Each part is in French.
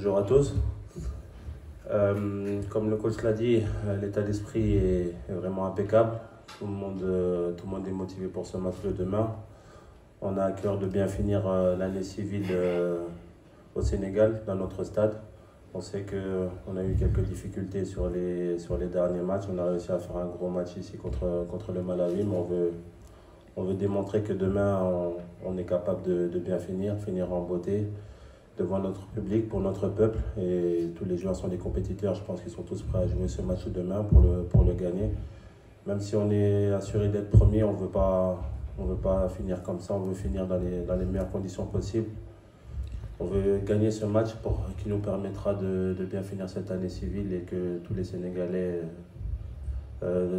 Bonjour à tous. Comme le coach l'a dit, l'état d'esprit est vraiment impeccable. Tout le monde est motivé pour ce match de demain. On a à cœur de bien finir l'année civile au Sénégal, dans notre stade. On sait qu'on a eu quelques difficultés sur les derniers matchs. On a réussi à faire un gros match ici contre le Malawi, mais on veut démontrer que demain, on est capable de bien finir en beauté devant notre public, pour notre peuple. Et tous les joueurs sont des compétiteurs. Je pense qu'ils sont tous prêts à jouer ce match demain pour le gagner. Même si on est assuré d'être premier, on veut pas finir comme ça. On veut finir dans les meilleures conditions possibles. On veut gagner ce match qui nous permettra de bien finir cette année civile et que tous les Sénégalais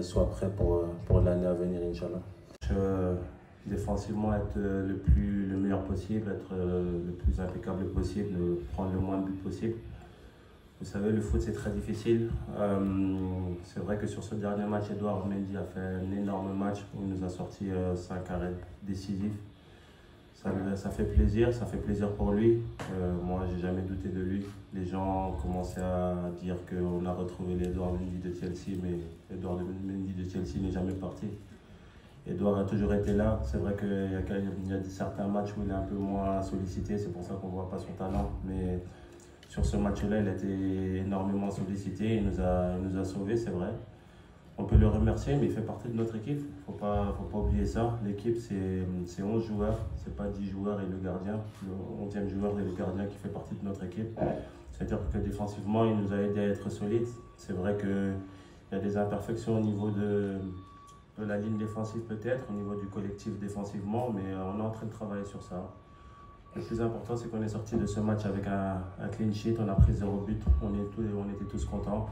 soient prêts pour l'année à venir, Inch'Allah. Défensivement, être le meilleur possible, être le plus impeccable possible, prendre le moins de buts possible. Vous savez, le foot, c'est très difficile. C'est vrai que sur ce dernier match, Edouard Mendy a fait un énorme match où il nous a sorti 5 arrêts décisifs. Ça fait plaisir pour lui. Moi, j'ai jamais douté de lui. Les gens commençaient à dire qu'on a retrouvé l'Edouard Mendy de Chelsea, mais Edouard Mendy de Chelsea n'est jamais parti. Edouard a toujours été là. C'est vrai qu'il y a certains matchs où il est un peu moins sollicité, c'est pour ça qu'on ne voit pas son talent. Mais sur ce match-là, il a été énormément sollicité, il nous a sauvés, c'est vrai. On peut le remercier, mais il fait partie de notre équipe. Il ne faut pas oublier ça. L'équipe, c'est 11 joueurs, ce n'est pas 10 joueurs et le gardien. Le 11e joueur et le gardien qui fait partie de notre équipe. C'est-à-dire que défensivement, il nous a aidé à être solides. C'est vrai qu'il y a des imperfections au niveau de la ligne défensive peut-être, au niveau du collectif défensivement, mais on est en train de travailler sur ça. Le plus important, c'est qu'on est sorti de ce match avec un clean sheet, on a pris 0 but, on était tous contents.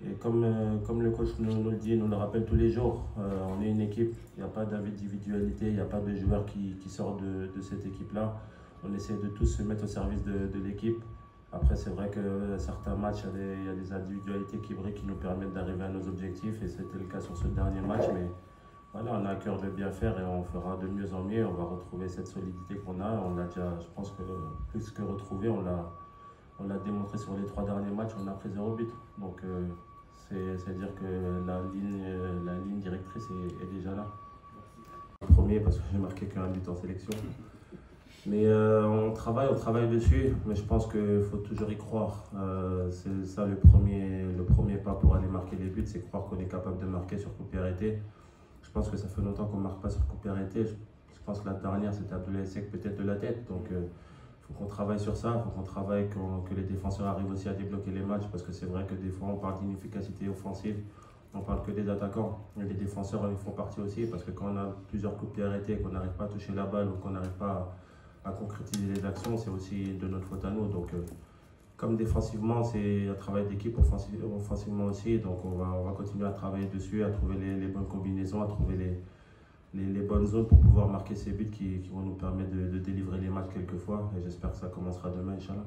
Et comme le coach nous le dit, nous le rappelle tous les jours, on est une équipe, il n'y a pas d'individualité, il n'y a pas de joueur qui sort de cette équipe-là. On essaie de tous se mettre au service de l'équipe. Après, c'est vrai que certains matchs, il y a des individualités qui brillent, qui nous permettent d'arriver à nos objectifs. Et c'était le cas sur ce dernier match. Mais voilà, on a à cœur de bien faire et on fera de mieux en mieux. On va retrouver cette solidité qu'on a. On l'a déjà, je pense que plus que retrouvé, on l'a démontré sur les 3 derniers matchs. On a pris 0 but. Donc, c'est-à-dire que la ligne directrice est déjà là. Premier parce que j'ai marqué qu'un but en sélection. Mais on travaille dessus, mais je pense qu'il faut toujours y croire. C'est ça le premier pas pour aller marquer des buts, c'est croire qu'on est capable de marquer sur coup de pied arrêté. Je pense que ça fait longtemps qu'on ne marque pas sur coup de pied arrêté. Je pense que la dernière, c'était Abdoulaye Seck peut-être de la tête. Donc il faut qu'on travaille sur ça, il faut qu'on travaille, que les défenseurs arrivent aussi à débloquer les matchs, parce que c'est vrai que des fois on parle d'inefficacité offensive. On parle que des attaquants, mais les défenseurs ils font partie aussi, parce que quand on a plusieurs coups de pied arrêtés, qu'on n'arrive pas à toucher la balle ou qu'on n'arrive pas à concrétiser les actions, c'est aussi de notre faute à nous. Donc, comme défensivement, c'est un travail d'équipe, offensivement aussi. Donc, on va continuer à travailler dessus, à trouver les bonnes combinaisons, à trouver les bonnes zones pour pouvoir marquer ces buts qui vont nous permettre de délivrer les matchs quelquefois. Et j'espère que ça commencera demain, Inch'Allah.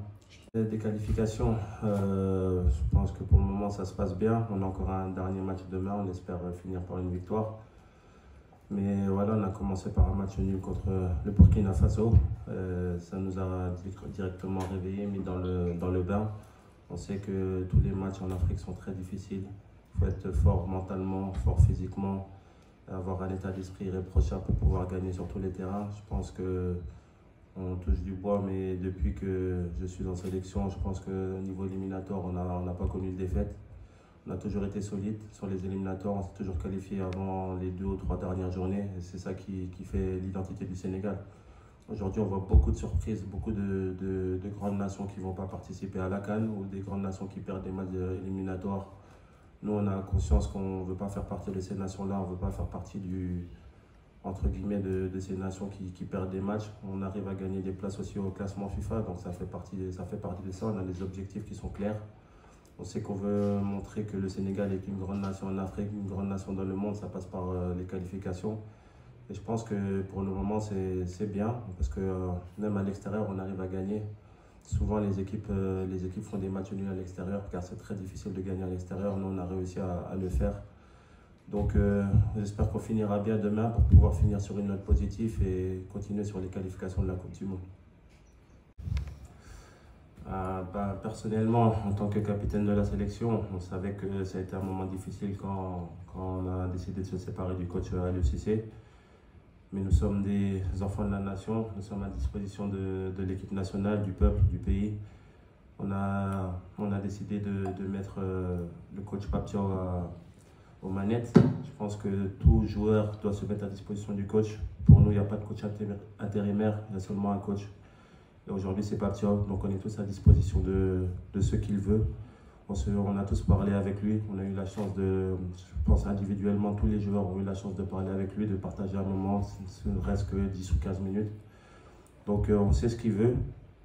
Des qualifications, je pense que pour le moment, ça se passe bien. On a encore un dernier match demain. On espère finir par une victoire. Mais voilà, on a commencé par un match nul contre le Burkina Faso. Ça nous a directement réveillés, mis dans le bain. On sait que tous les matchs en Afrique sont très difficiles. Il faut être fort mentalement, fort physiquement, avoir un état d'esprit irréprochable pour pouvoir gagner sur tous les terrains. Je pense qu'on touche du bois, mais depuis que je suis en sélection, je pense qu'au niveau éliminatoire, on n'a pas connu de défaite. On a toujours été solide sur les éliminatoires, on s'est toujours qualifié avant les 2 ou 3 dernières journées. Et c'est ça qui fait l'identité du Sénégal. Aujourd'hui, on voit beaucoup de surprises, beaucoup de grandes nations qui ne vont pas participer à la CAN ou des grandes nations qui perdent des matchs éliminatoires. Nous, on a conscience qu'on ne veut pas faire partie de ces nations-là, on ne veut pas faire partie entre guillemets, de ces nations qui perdent des matchs. On arrive à gagner des places aussi au classement FIFA, donc ça fait partie de ça. On a des objectifs qui sont clairs. On sait qu'on veut montrer que le Sénégal est une grande nation en Afrique, une grande nation dans le monde, ça passe par les qualifications. Et je pense que pour le moment, c'est bien, parce que même à l'extérieur, on arrive à gagner. Souvent, les équipes font des matchs nuls à l'extérieur, car c'est très difficile de gagner à l'extérieur. Nous, on a réussi à le faire. Donc, j'espère qu'on finira bien demain pour pouvoir finir sur une note positive et continuer sur les qualifications de la Coupe du Monde. Personnellement, en tant que capitaine de la sélection, on savait que ça a été un moment difficile quand on a décidé de se séparer du coach Aliou Cissé. Mais nous sommes des enfants de la nation, nous sommes à disposition de l'équipe nationale, du peuple, du pays. On a décidé de mettre le coach Pape Thiaw aux manettes. Je pense que tout joueur doit se mettre à disposition du coach. Pour nous, il n'y a pas de coach intérimaire, il y a seulement un coach. Et aujourd'hui, c'est Pape Thiaw, donc on est tous à disposition de ce qu'il veut. On a tous parlé avec lui, on a eu la chance je pense individuellement, tous les joueurs ont eu la chance de parler avec lui, de partager un moment, ce ne reste que 10 ou 15 minutes. Donc on sait ce qu'il veut.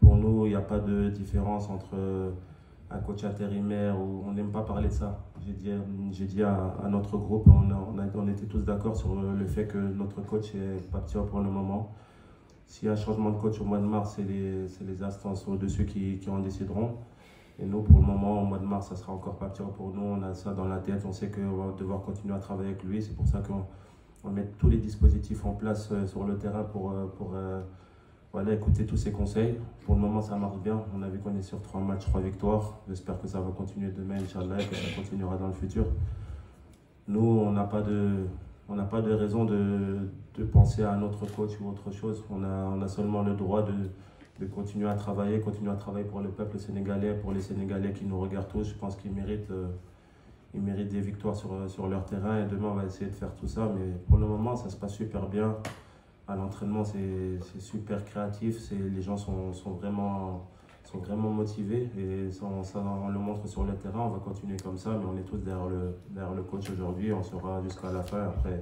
Pour nous, il n'y a pas de différence entre un coach intérimaire ou on n'aime pas parler de ça. J'ai dit à notre groupe, on était tous d'accord sur le fait que notre coach est Pape Thiaw pour le moment. S'il y a un changement de coach au mois de mars, c'est les instances au-dessus qui en décideront. Et nous, pour le moment, au mois de mars, ça sera encore Pape Thiaw pour nous. On a ça dans la tête, on sait qu'on va devoir continuer à travailler avec lui. C'est pour ça qu'on met tous les dispositifs en place sur le terrain pour voilà, écouter tous ses conseils. Pour le moment, ça marche bien. On a vu qu'on est sur 3 matchs, 3 victoires. J'espère que ça va continuer demain, Inch'Allah, et que ça continuera dans le futur. Nous, on n'a pas de raison de penser à un autre coach ou autre chose. On a seulement le droit de continuer à travailler pour le peuple sénégalais, pour les Sénégalais qui nous regardent tous. Je pense qu'ils méritent des victoires sur leur terrain. Et demain, on va essayer de faire tout ça. Mais pour le moment, ça se passe super bien. À l'entraînement, c'est super créatif. Les gens sont vraiment motivés. Et ça, on le montre sur le terrain. On va continuer comme ça. Mais on est tous derrière le coach aujourd'hui. On sera jusqu'à la fin. Après,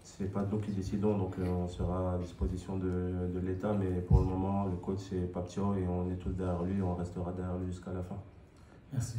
c'est pas nous qui décidons, donc on sera à disposition de l'État, mais pour le moment, le coach c'est Pape Thiaw et on est tous derrière lui, on restera derrière lui jusqu'à la fin. Merci.